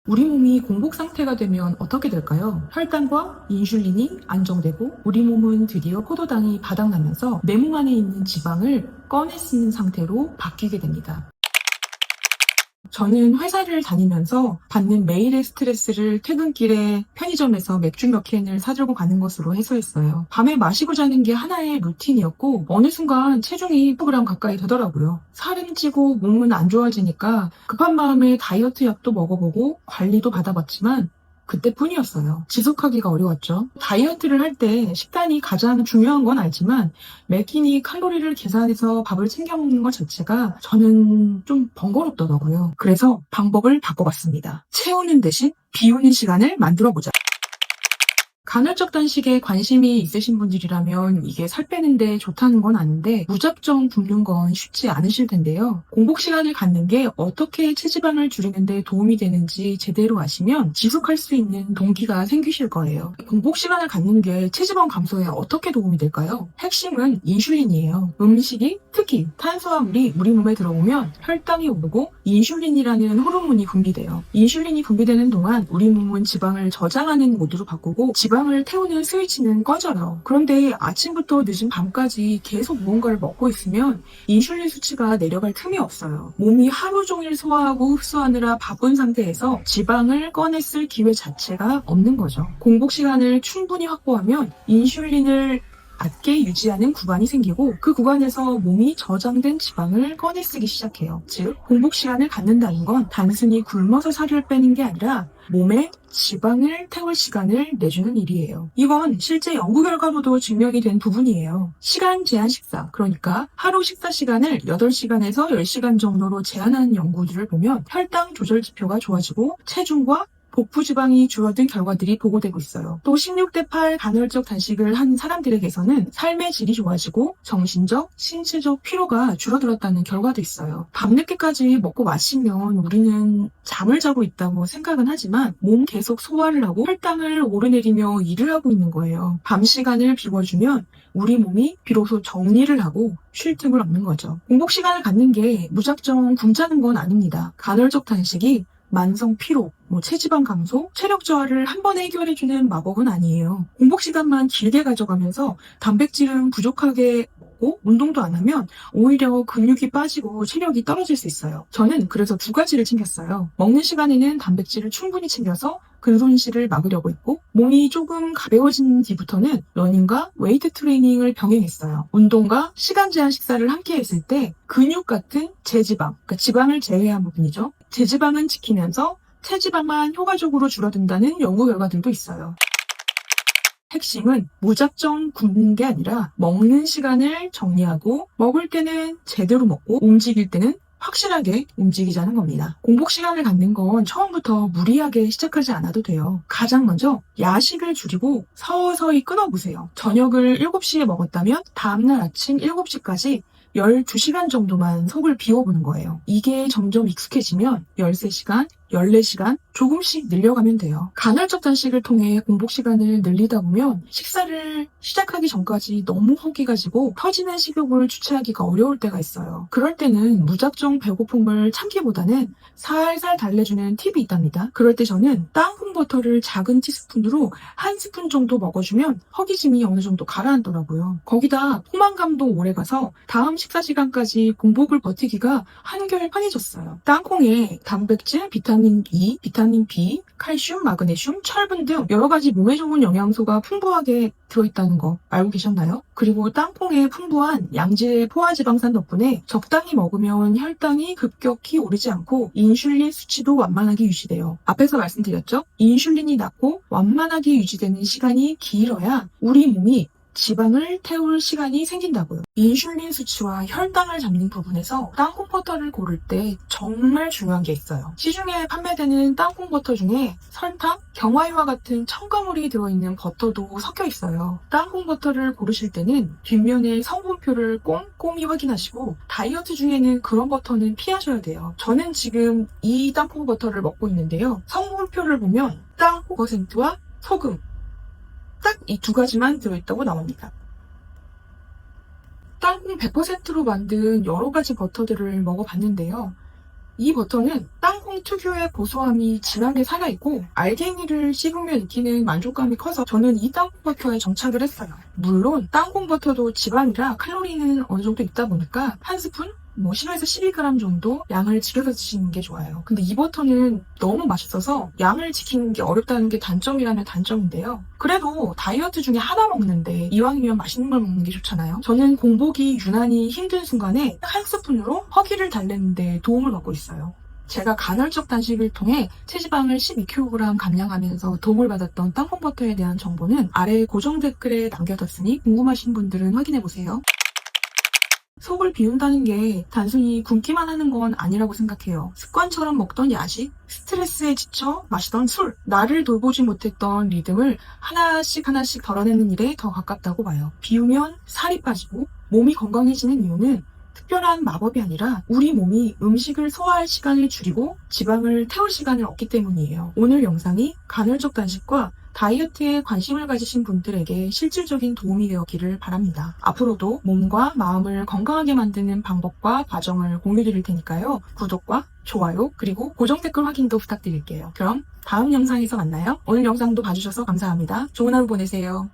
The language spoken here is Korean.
우리 몸이 공복 상태가 되면 어떻게 될까요? 혈당과 인슐린이 안정되고 우리 몸은 드디어 포도당이 바닥나면서 내 몸 안에 있는 지방을 꺼내 쓰는 상태로 바뀌게 됩니다. 저는 회사를 다니면서 받는 매일의 스트레스를 퇴근길에 편의점에서 맥주 몇 캔을 사들고 가는 것으로 해소했어요. 밤에 마시고 자는 게 하나의 루틴이었고 어느 순간 체중이 10g 가까이 되더라고요. 살은 찌고 몸은 안 좋아지니까 급한 마음에 다이어트 약도 먹어보고 관리도 받아봤지만 그때뿐이었어요. 지속하기가 어려웠죠. 다이어트를 할 때 식단이 가장 중요한 건 알지만 매 끼니 칼로리를 계산해서 밥을 챙겨 먹는 것 자체가 저는 좀 번거롭더라고요. 그래서 방법을 바꿔봤습니다. 채우는 대신 비우는 시간을 만들어 보자. 간헐적 단식에 관심이 있으신 분들이라면 이게 살 빼는데 좋다는 건 아는데 무작정 굶는 건 쉽지 않으실 텐데요. 공복 시간을 갖는 게 어떻게 체지방을 줄이는데 도움이 되는지 제대로 아시면 지속할 수 있는 동기가 생기실 거예요. 공복 시간을 갖는 게 체지방 감소에 어떻게 도움이 될까요? 핵심은 인슐린이에요. 음식이 특히 탄수화물이 우리 몸에 들어오면 혈당이 오르고 인슐린이라는 호르몬이 분비돼요. 인슐린이 분비되는 동안 우리 몸은 지방을 저장하는 모드로 바꾸고 지방을 태우는 스위치는 꺼져요. 그런데 아침부터 늦은 밤까지 계속 무언가를 먹고 있으면 인슐린 수치가 내려갈 틈이 없어요. 몸이 하루 종일 소화하고 흡수하느라 바쁜 상태에서 지방을 꺼냈을 기회 자체가 없는 거죠. 공복 시간을 충분히 확보하면 인슐린을 낮게 유지하는 구간이 생기고 그 구간에서 몸이 저장된 지방을 꺼내 쓰기 시작해요. 즉, 공복 시간을 갖는다는 건 단순히 굶어서 살을 빼는 게 아니라 몸에 지방을 태울 시간을 내주는 일이에요. 이건 실제 연구 결과로도 증명이 된 부분이에요. 시간 제한 식사, 그러니까 하루 식사 시간을 8시간에서 10시간 정도로 제한하는 연구들을 보면 혈당 조절 지표가 좋아지고 체중과 복부 지방이 줄어든 결과들이 보고되고 있어요. 또 16대8 간헐적 단식을 한 사람들에게서는 삶의 질이 좋아지고 정신적, 신체적 피로가 줄어들었다는 결과도 있어요. 밤늦게까지 먹고 마시면 우리는 잠을 자고 있다고 생각은 하지만 몸 계속 소화를 하고 혈당을 오르내리며 일을 하고 있는 거예요. 밤 시간을 비워주면 우리 몸이 비로소 정리를 하고 쉴 틈을 얻는 거죠. 공복 시간을 갖는 게 무작정 굶자는 건 아닙니다. 간헐적 단식이 만성 피로, 체지방 감소, 체력 저하를 한 번에 해결해주는 마법은 아니에요. 공복 시간만 길게 가져가면서 단백질은 부족하게 먹고 운동도 안 하면 오히려 근육이 빠지고 체력이 떨어질 수 있어요. 저는 그래서 2가지를 챙겼어요. 먹는 시간에는 단백질을 충분히 챙겨서 근손실을 막으려고 했고 몸이 조금 가벼워진 뒤부터는 러닝과 웨이트 트레이닝을 병행했어요. 운동과 시간 제한 식사를 함께 했을 때 근육 같은 제지방, 그러니까 지방을 제외한 부분이죠. 제지방은 지키면서 체지방만 효과적으로 줄어든다는 연구 결과들도 있어요. 핵심은 무작정 굶는 게 아니라 먹는 시간을 정리하고 먹을 때는 제대로 먹고 움직일 때는 확실하게 움직이자는 겁니다. 공복 시간을 갖는 건 처음부터 무리하게 시작하지 않아도 돼요. 가장 먼저 야식을 줄이고 서서히 끊어보세요. 저녁을 7시에 먹었다면 다음날 아침 7시까지 12시간 정도만 속을 비워보는 거예요. 이게 점점 익숙해지면 13시간, 14시간 조금씩 늘려가면 돼요. 간헐적 단식을 통해 공복 시간을 늘리다 보면 식사를 시작하기 전까지 너무 허기가 지고 터지는 식욕을 주체하기가 어려울 때가 있어요. 그럴 때는 무작정 배고픔을 참기보다는 살살 달래주는 팁이 있답니다. 그럴 때 저는 땅콩 버터를 작은 티스푼으로 1스푼 정도 먹어주면 허기짐이 어느 정도 가라앉더라고요. 거기다 포만감도 오래가서 다음 식사 시간까지 공복을 버티기가 한결 편해졌어요. 땅콩에 단백질, 비타민 E, 비타민 B, 칼슘, 마그네슘, 철분 등 여러 가지 몸에 좋은 영양소가 풍부하게 들어있다는 거 알고 계셨나요? 그리고 땅콩에 풍부한 양질 포화지방산 덕분에 적당히 먹으면 혈당이 급격히 오르지 않고 인슐린 수치도 완만하게 유지돼요. 앞에서 말씀드렸죠? 인슐린이 낮고 완만하게 유지되는 시간이 길어야 우리 몸이 지방을 태울 시간이 생긴다고요. 인슐린 수치와 혈당을 잡는 부분에서 땅콩 버터를 고를 때 정말 중요한 게 있어요. 시중에 판매되는 땅콩 버터 중에 설탕, 경화유와 같은 첨가물이 들어있는 버터도 섞여 있어요. 땅콩 버터를 고르실 때는 뒷면의 성분표를 꼼꼼히 확인하시고 다이어트 중에는 그런 버터는 피하셔야 돼요. 저는 지금 이 땅콩 버터를 먹고 있는데요. 성분표를 보면 땅콩 %와 소금 딱 이 2가지만 들어있다고 나옵니다. 땅콩 100%로 만든 여러 가지 버터들을 먹어봤는데요. 이 버터는 땅콩 특유의 고소함이 진하게 살아있고 알갱이를 씹으며 느끼는 만족감이 커서 저는 이 땅콩 버터에 정착을 했어요. 물론 땅콩 버터도 지방이라 칼로리는 어느 정도 있다 보니까 한 스푼? 10에서 12g 정도 양을 줄여서 드시는 게 좋아요. 근데 이 버터는 너무 맛있어서 양을 지키는 게 어렵다는 게 단점이라면 단점인데요. 그래도 다이어트 중에 하나 먹는데 이왕이면 맛있는 걸 먹는 게 좋잖아요. 저는 공복이 유난히 힘든 순간에 한 스푼으로 허기를 달래는 데 도움을 받고 있어요. 제가 간헐적 단식을 통해 체지방을 12kg 감량하면서 도움을 받았던 땅콩버터에 대한 정보는 아래 고정 댓글에 남겨뒀으니 궁금하신 분들은 확인해보세요. 속을 비운다는 게 단순히 굶기만 하는 건 아니라고 생각해요. 습관처럼 먹던 야식, 스트레스에 지쳐 마시던 술, 나를 돌보지 못했던 리듬을 하나씩 하나씩 덜어내는 일에 더 가깝다고 봐요. 비우면 살이 빠지고 몸이 건강해지는 이유는 특별한 마법이 아니라 우리 몸이 음식을 소화할 시간을 줄이고 지방을 태울 시간을 얻기 때문이에요. 오늘 영상이 간헐적 단식과 다이어트에 관심을 가지신 분들에게 실질적인 도움이 되었기를 바랍니다. 앞으로도 몸과 마음을 건강하게 만드는 방법과 과정을 공유드릴 테니까요. 구독과 좋아요 그리고 고정 댓글 확인도 부탁드릴게요. 그럼 다음 영상에서 만나요. 오늘 영상도 봐주셔서 감사합니다. 좋은 하루 보내세요.